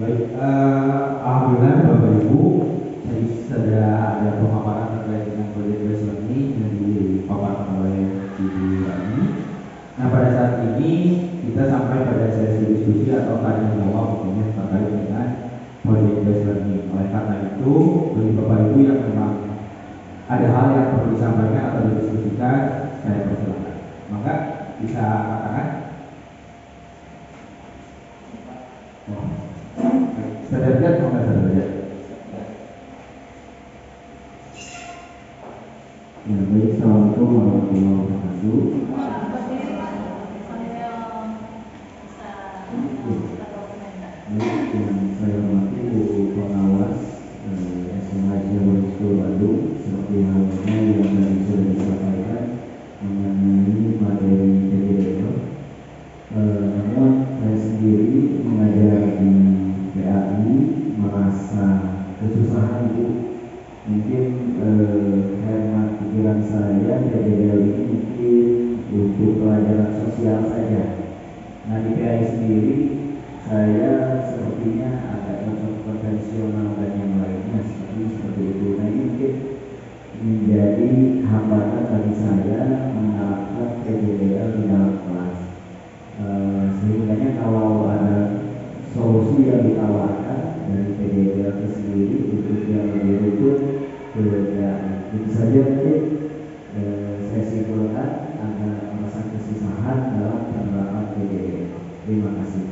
Baik, alhamdulillah Bapak Ibu, tadi sudah ada pemaparan terkait dengan project based learning yang dipaparkan oleh Ibu Rani. Nah, pada saat ini kita sampai pada sesi diskusi atau tanya jawab mungkin terkait dengan project based learning. Oleh karena itu, bagi Bapak Ibu yang memang ada hal yang perlu disampaikan atau didiskusikan, saya persilakan. Maka bisa katakan. Sederhana atau nggak sederhana? Ya, baik. Assalamualaikum warahmatullahi wabarakatuh. Baik, yang saya hormati Bu Pengawas SMA Jawa School Bandung, seperti halnya yang tadi sudah disampaikan mengenai materi PJDL. Namun saya sendiri mengajar di PAI merasa kesusahan Bu. Mungkin hemat pikiran saya PJDL ini mungkin untuk pelajaran sosial saja. Nah, di PAI sendiri saya sepertinya agak konvensional dan yang lainnya seperti itu. Nah, ini mungkin menjadi hambatan bagi saya menerapkan PJDL di dalam kelas. Sehingga kalau ada solusi yang ditawarkan dari PJDL itu sendiri untuk yang lebih runtut, itu saja mungkin saya simpulkan agar merasa kesusahan dalam penerapan PJDL. Terima kasih.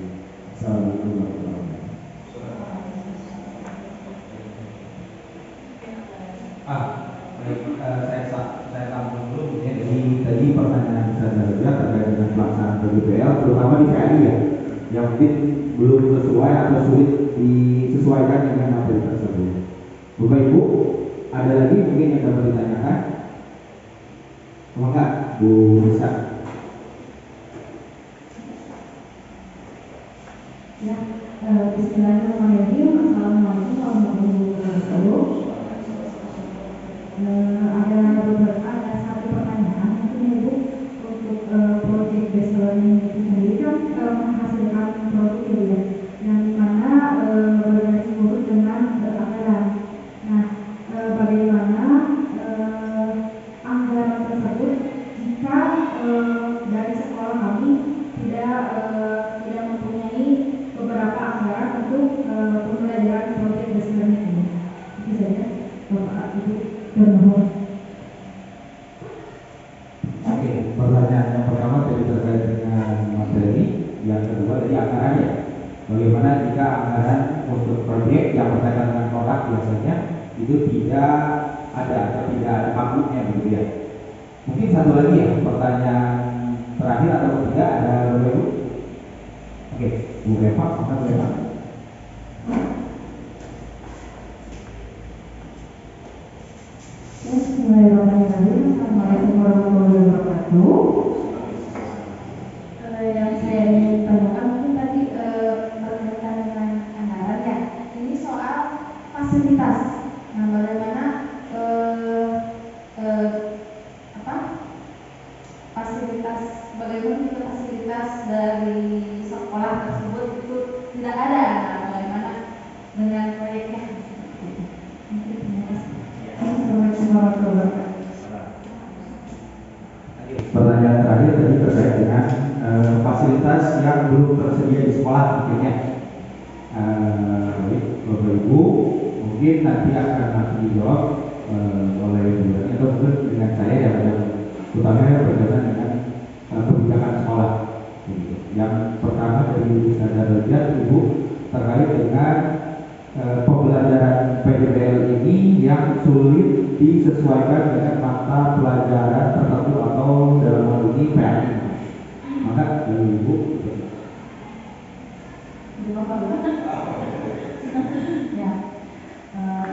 Assalamualaikum warahmatullahi wabarakatuh. Saya sambung dulu. Jadi tadi pertanyaan saya terkait dengan pelaksanaan PJDL, terutama di PAI ya, yang mungkin belum sesuai atau sulit disesuaikan dengan materi tersebut. Bapak Ibu, ada lagi mungkin yang dapat ditanyakan? Enggak, Bu Risa? Ya, bismillahirrahmanirrahim. Assalamualaikum warahmatullahi wabarakatuh. Ada satu pertanyaan mungkin Ibu untuk project based learning itu sendiri kan menghasilkan produk ya, yang dimana berbagai urut dengan anggaran. Nah, bagaimana anggaran tersebut jika dari sekolah kami tidak mempunyai beberapa anggaran untuk pembelajaran project based learning ini. Itu saja Bapak Ibu bermohon. Oke, pertanyaan yang pertama tadi terkait dengan materi, yang kedua dari anggaran ya. Bagaimana jika anggaran untuk proyek yang berkaitan dengan produk biasanya itu tidak ada atau tidak ada pakunya begitu ya. Mungkin satu lagi ya, pertanyaan terakhir atau ketiga ada Bapak Ibu? Oke, Bu Eva, mana Bu Eva? Bismillahirrahmanirrahim. Assalamualaikum warahmatullahi wabarakatuh. Yang saya ingin tanyakan mungkin tadi berkaitan dengan anggaran ya. Ini soal fasilitas. Nah, bagaimana fasilitas, bagaimana jika fasilitas dari sekolah tersebut itu tidak ada. Nah, bagaimana dengan proyeknya? Terima kasih. Assalamualaikum warahmatullahi wabarakatuh. Pertanyaan terakhir tadi terkait dengan fasilitas yang belum tersedia di sekolah mungkinnya. Baik, Bapak Ibu, mungkin nanti akan dijawab oleh Bu Rani atau mungkin dengan saya yang utamanya berkaitan dengan kebijakan sekolah. Yang pertama dari Ustaz Darajat Ibu terkait dengan pembelajaran PJDL ini yang sulit disesuaikan dengan mata pelajaran tertentu atau dalam hal ini PAI. Maka dari Ibu. Ya,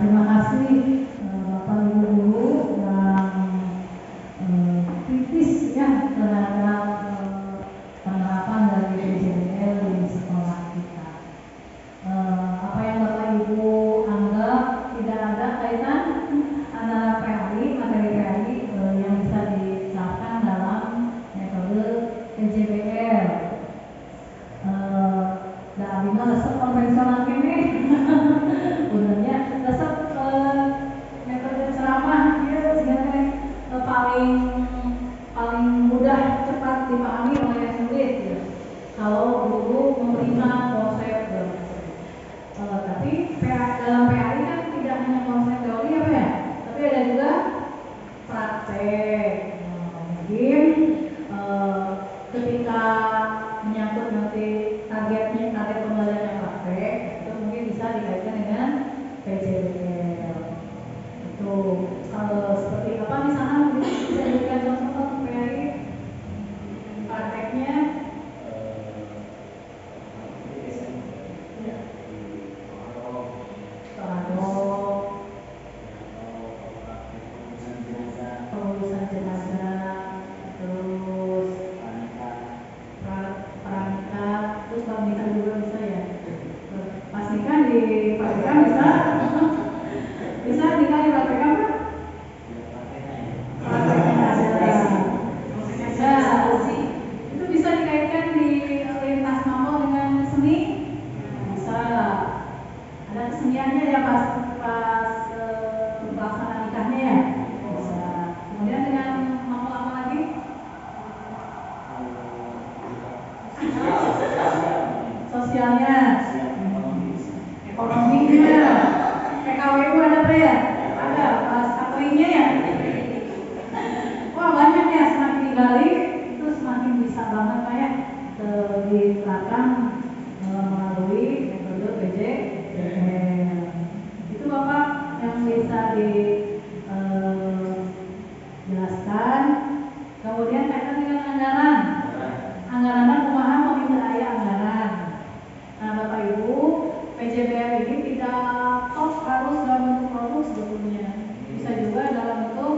terima kasih Bapak Ibu guru yang kritis ya terhadap penerapan dari PJDL di sekolah kita. Apa yang Bapak Ibu anggap tidak ada kaitan antara PAI, materi PAI yang bisa diterapkan dalam metode PJDL. Dan abimah resep konvensional ini dipraktekkan bisa. Bisa dikali praktekkan Pak? Itu bisa dikaitkan di lintas mampu dengan seni. Bisa. Ada keseniannya ya pas pelaksanaan nikahnya ya. Bisa. Kemudian dengan mampu apa lagi? Sosialnya, ekonominya, PKWU ada apa ya? Ada, pas kateringnya ya. Wah banyak ya, semakin digali itu semakin bisa banget Pak ya diterapkan melalui metode PJBL. Itu Bapak yang bisa dijelaskan. Kemudian kaitan dengan anggaran. Anggaran kumaha peminta aya anggaran. Nah Bapak Ibu, PJBL ini tidak tok harus dalam bentuk produk sebetulnya. Bisa juga dalam bentuk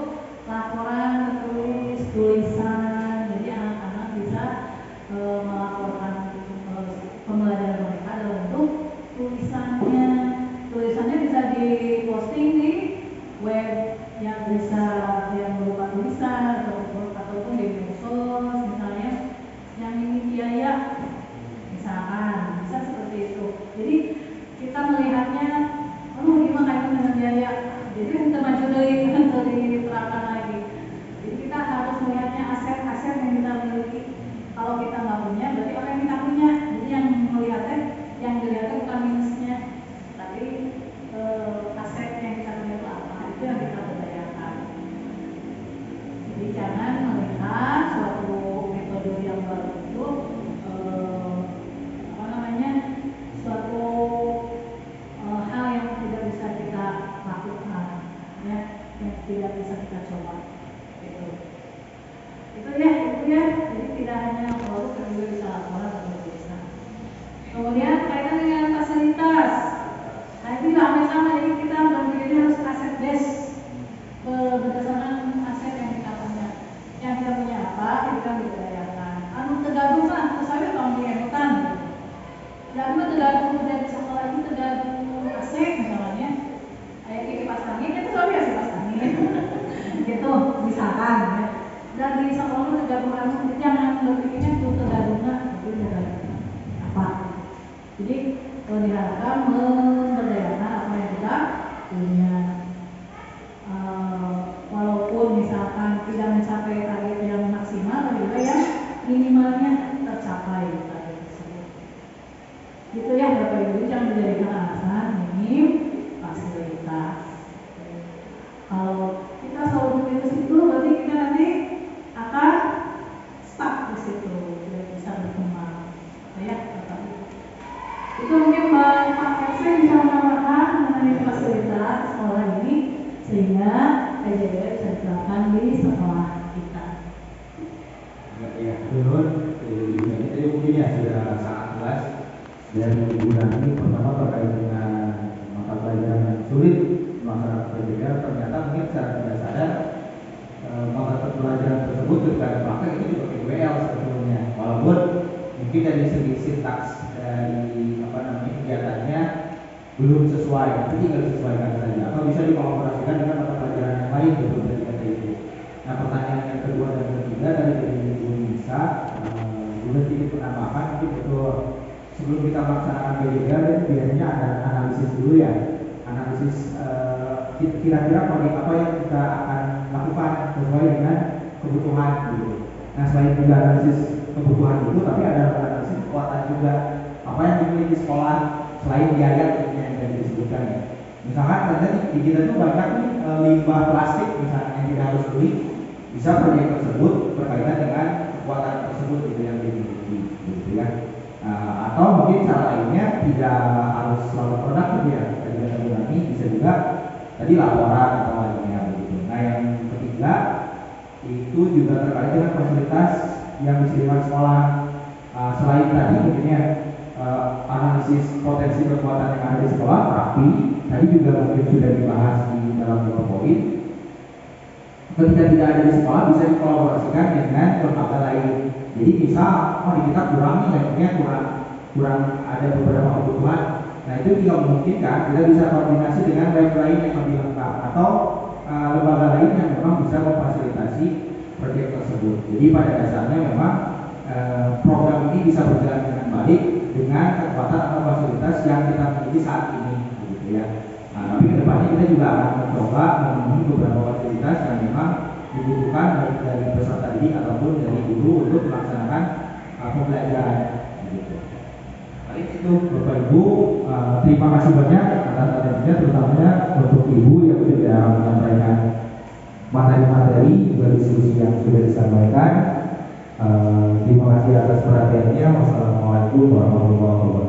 laporan tertulis, tulisan. Jadi anak-anak bisa melaporkan pembelajaran mereka dalam bentuk tulisannya. Tulisannya bisa diposting di web yang bisa yang berupa tulisan ataupun di medsos misalnya yang ini biaya misalkan bisa seperti itu. Jadi kita melihatnya gimana kaitan dengan biaya. Jadi kita maju dari diterapkan lagi. Jadi kita harus melihatnya aset-aset yang kita miliki. Kalau kita nggak punya, berarti apa yang kita punya. Jadi yang melihatnya, yang dilihatnya bukan minusnya, tapi aset yang kita punya itu apa. Itu yang kita berdayakan. Jadi jangan melihat suatu metode yang baru itu suatu hal yang tidak bisa kita lakukan, ya, yang tidak bisa kita coba. Itu ya. Jadi tidak hanya produk yang juga bisa laporan atau bisa. Kemudian kaitan dengan fasilitas. Nah itu juga hampir sama. Jadi kita berpikirnya harus aset base berdasarkan aset yang kita punya. Yang kita punya apa, kita berdayakan. Tergantung lah, misalnya kalau di hutan. Dan itu tergantung dari sekolah itu tergantung aset misalnya. Kayak kipas angin itu soalnya sih kipas angin. Gitu misalkan ya. Dan di sekolah itu tergantung jangan berpikirnya itu tergantungnya itu apa. Jadi diharapkan memberdayakan apa yang kita punya. Walaupun misalkan tidak mencapai target yang maksimal, tapi juga yang minimalnya tercapai target tersebut. Gitu ya Bapak Ibu, jangan dijadikan alasan minim fasilitas. Kalau kita selalu berpikir ke situ, berarti kita nanti akan stuck di situ, tidak bisa berkembang. Ya, Bapak Ibu. Itu mungkin Pak FC bisa menambahkan mengenai fasilitas sekolah ini sehingga PJBL bisa diterapkan di sekolah kita. Ya, menurut ini mungkin ya sudah sangat jelas. Dan bulan ini pertama terkait dengan mata pelajaran yang sulit masyarakat PJBL, ternyata mungkin secara tidak sadar mata pelajaran tersebut ketika dipakai itu juga PJBL sebetulnya, walaupun mungkin dari segi sintaks dari kegiatannya belum sesuai, tapi tinggal disesuaikan saja atau bisa dikolaborasikan dengan mata pelajaran yang lain betul dari kata itu. Nah pertanyaan yang kedua dan ketiga dari Bu Nisa, sudah sedikit penambahan mungkin betul. Sebelum kita melaksanakan PJBL biasanya ada analisis dulu ya, analisis kira-kira proyek apa yang kita akan lakukan sesuai dengan kebutuhan gitu. Nah selain juga analisis kebutuhan itu, tapi ada analisis kekuatan juga apa yang dimiliki sekolah selain biaya yang tadi disebutkan ya. Misalkan ternyata di kita tuh banyak nih limbah plastik misalnya yang kita harus beli, bisa proyek tersebut berkaitan dengan kekuatan tersebut gitu yang dimiliki gitu ya. Atau mungkin cara lainnya tidak harus selalu produktif ya, tadi kata Bu Nani, bisa juga tadi laporan atau lainnya begitu. Nah yang ketiga itu juga terkait dengan fasilitas yang disediakan sekolah. Selain tadi mungkin ya analisis potensi kekuatan yang ada di sekolah rapi, tadi juga mungkin sudah dibahas di dalam beberapa poin. Ketika tidak ada di sekolah bisa dikolaborasikan dengan lembaga lain. Jadi bisa, di kita kurang nih, kurang ada beberapa kebutuhan Nah itu juga memungkinkan kita bisa koordinasi dengan web lain yang lebih lengkap atau lembaga lain yang memang bisa memfasilitasi proyek tersebut. Jadi pada dasarnya memang program ini bisa berjalan dengan baik dengan kekuatan atau fasilitas yang kita miliki saat ini, gitu ya. Nah, tapi kedepannya kita juga akan mencoba memenuhi beberapa fasilitas yang memang dibutuhkan baik dari peserta didik ataupun dari guru untuk melaksanakan pembelajaran. Gitu. Baik itu Bapak Ibu, terima kasih banyak atas atensinya, terutamanya untuk Ibu yang sudah menyampaikan materi-materi juga diskusi yang sudah disampaikan. Terima kasih atas perhatiannya. Wassalamualaikum warahmatullahi wabarakatuh.